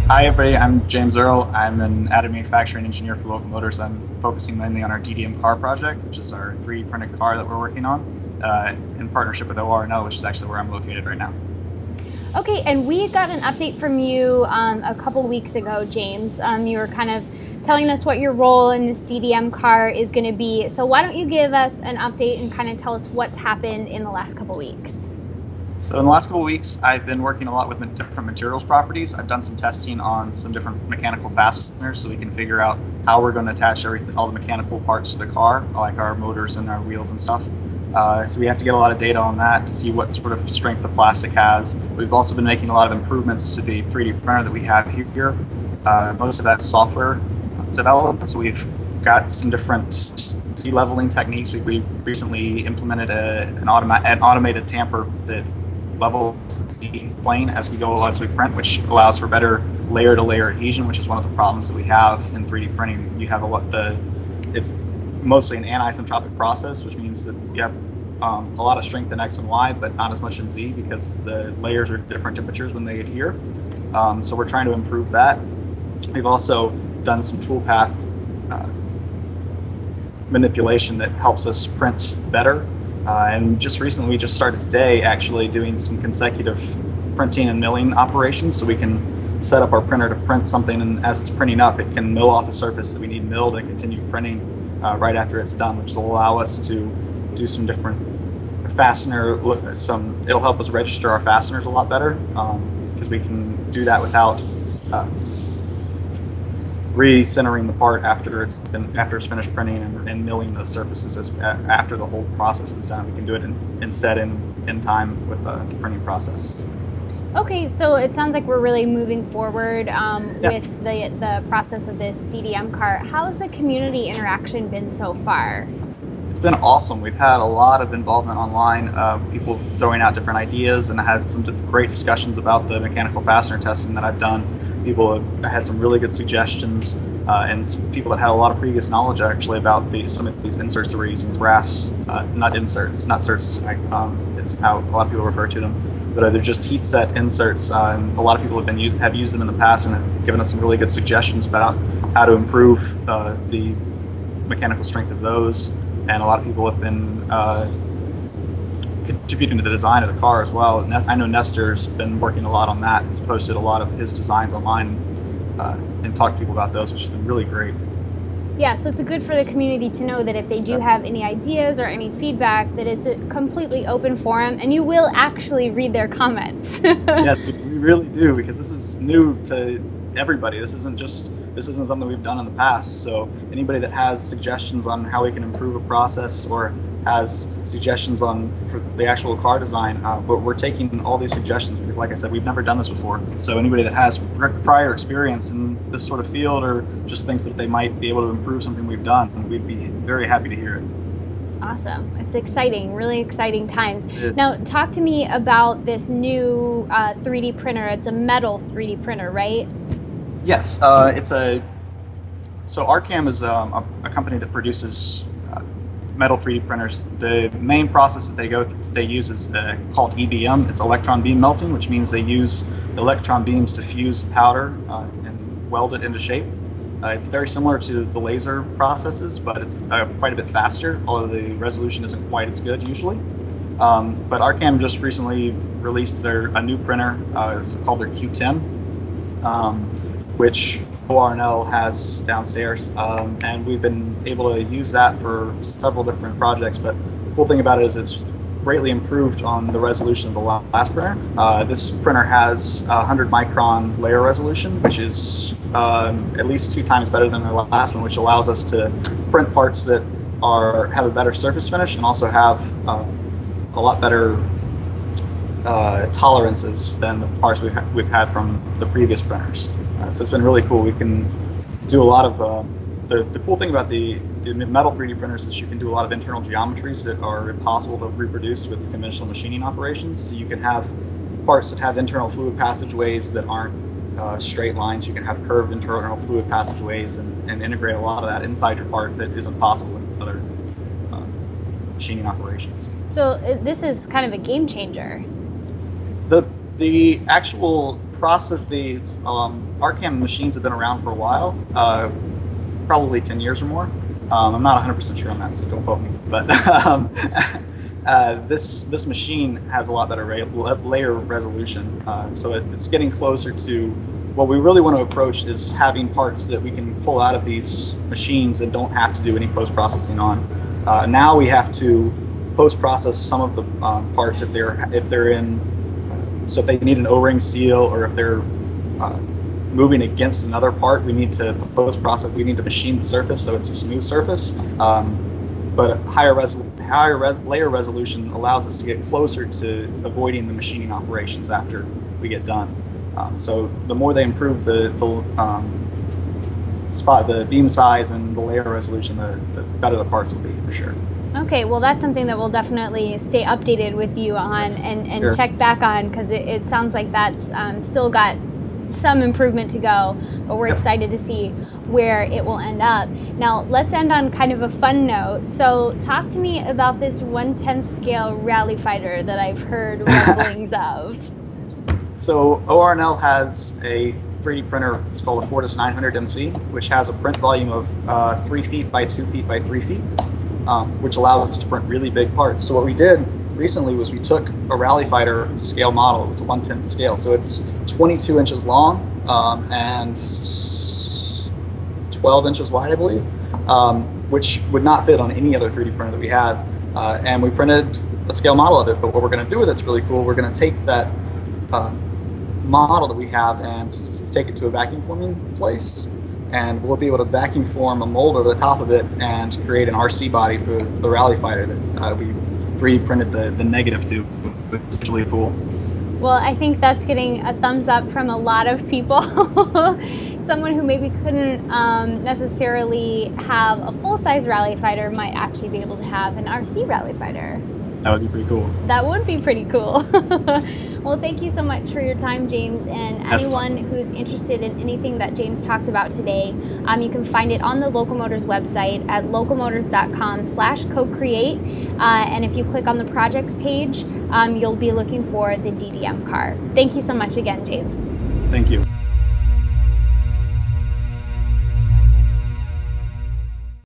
Hi everybody, I'm James Earle. I'm an additive manufacturing engineer for Local Motors. I'm focusing mainly on our DDM Car project, which is our 3D printed car that we're working on in partnership with ORNL, which is actually where I'm located right now. Okay, and we got an update from you a couple weeks ago, James. You were kind of telling us what your role in this DDM car is going to be. So why don't you give us an update and kind of tell us what's happened in the last couple weeks? So in the last couple of weeks, I've been working a lot with different materials properties. I've done some testing on some different mechanical fasteners so we can figure out how we're going to attach all the mechanical parts to the car, like our motors and our wheels and stuff. So we have to get a lot of data on that to see what sort of strength the plastic has. We've also been making a lot of improvements to the 3D printer that we have here. Most of that's software development, so we've got some different Z leveling techniques. We recently implemented an automated tamper that levels the plane as we print, which allows for better layer-to-layer adhesion, which is one of the problems that we have in 3D printing. You have it's mostly an anisotropic process, which means that you have a lot of strength in X and Y, but not as much in Z because the layers are different temperatures when they adhere. So we're trying to improve that. We've also done some toolpath manipulation that helps us print better. And just recently, we just started today actually doing some consecutive printing and milling operations, so we can set up our printer to print something, and as it's printing up, it can mill off the surface that we need milled and continue printing right after it's done, which will allow us to do some different it'll help us register our fasteners a lot better, because we can do that without recentering the part after it's finished printing and milling the surfaces after the whole process is done. We can do it in time with the printing process. Okay, so it sounds like we're really moving forward with the process of this DDM car. How has the community interaction been so far? It's been awesome. We've had a lot of involvement online, people throwing out different ideas, and I had some great discussions about the mechanical fastener testing that I've done. People have had some really good suggestions, and some people that had a lot of previous knowledge actually about some of these inserts that we're using, brass nut inserts, it's how a lot of people refer to them, but they're just heat set inserts. And a lot of people have used them in the past and have given us some really good suggestions about how to improve the mechanical strength of those. And a lot of people have been contributing to the design of the car as well. I know Nestor's been working a lot on that. He's posted a lot of his designs online and talked to people about those, which has been really great. Yeah, so it's good for the community to know that if they do have any ideas or any feedback, that it's a completely open forum and you will actually read their comments. Yes, we really do, because this is new to everybody. This isn't something we've done in the past. So anybody that has suggestions on how we can improve a process or has suggestions for the actual car design, but we're taking all these suggestions because, like I said, we've never done this before. So anybody that has prior experience in this sort of field or just thinks that they might be able to improve something we've done, we'd be very happy to hear it. Awesome. It's exciting, really exciting times. Now, talk to me about this new 3D printer. It's a metal 3D printer, right? Yes, so ARCAM is a company that produces metal 3D printers. The main process that they use is called EBM. It's electron beam melting, which means they use electron beams to fuse powder and weld it into shape. It's very similar to the laser processes, but it's quite a bit faster, although the resolution isn't quite as good usually. But ARCAM just recently released a new printer. It's called their Q10, which ORNL has downstairs, and we've been able to use that for several different projects. But the cool thing about it is it's greatly improved on the resolution of the last printer. This printer has 100 micron layer resolution, which is at least 2 times better than the last one, which allows us to print parts that have a better surface finish and also have a lot better tolerances than the parts we've had from the previous printers. So it's been really cool. We can do a lot of the cool thing about the metal 3D printers is you can do a lot of internal geometries that are impossible to reproduce with conventional machining operations. So you can have parts that have internal fluid passageways that aren't straight lines. You can have curved internal fluid passageways and integrate a lot of that inside your part that isn't possible with other machining operations. So this is kind of a game changer. The actual ARCAM machines have been around for a while, probably 10 years or more. I'm not 100% sure on that, so don't quote me. But this machine has a lot better layer resolution, so it's getting closer to what we really want to approach is having parts that we can pull out of these machines and don't have to do any post-processing on. Now we have to post-process some of the parts if they're in. So if they need an O-ring seal, or if they're moving against another part, we need to post-process. We need to machine the surface so it's a smooth surface. But higher layer resolution allows us to get closer to avoiding the machining operations after we get done. So the more they improve the beam size and the layer resolution, the better the parts will be, for sure. Okay, well, that's something that we'll definitely stay updated with you on, and sure. check back on, because it sounds like that's still got some improvement to go, but we're excited to see where it will end up. Now, let's end on kind of a fun note. So talk to me about this 1/10 scale rally fighter that I've heard rumblings of. So ORNL has a 3D printer. It's called a Fortis 900 MC, which has a print volume of 3 feet by 2 feet by 3 feet, which allows us to print really big parts. So what we did recently was we took a rally fighter scale model. It's a 1/10 scale, so it's 22 inches long and 12 inches wide, I believe, which would not fit on any other 3D printer that we had. And we printed a scale model of it. But what we're going to do with it's really cool. We're going to take that model that we have and take it to a vacuum forming place, and we'll be able to vacuum form a mold over the top of it and create an RC body for the rally fighter that we 3D printed the negative to, which is really cool. Well, I think that's getting a thumbs up from a lot of people. Someone who maybe couldn't necessarily have a full-size rally fighter might actually be able to have an RC rally fighter. That would be pretty cool. That would be pretty cool. Well, thank you so much for your time, James. And anyone who's interested in anything that James talked about today, you can find it on the Local Motors website at localmotors.com/co-create. And if you click on the projects page, you'll be looking for the DDM car. Thank you so much again, James. Thank you.